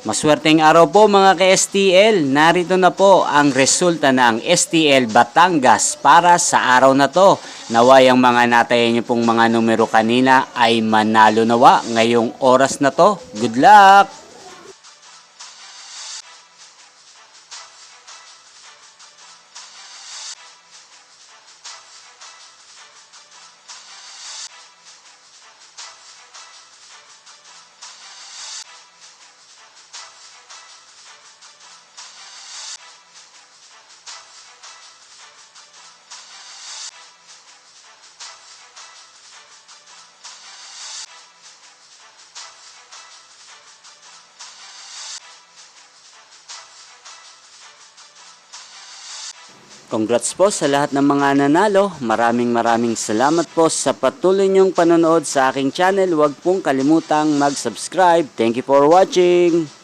Maswerteng araw po mga ka-STL. Narito na po ang resulta ng STL Batangas para sa araw na to. Naway ang mga natayan niyo pong mga numero kanina ay manalo nawa ngayong oras na to. Good luck! Congrats po sa lahat ng mga nanalo. Maraming salamat po sa patuloy niyong panonood sa aking channel. Huwag pong kalimutang mag-subscribe. Thank you for watching.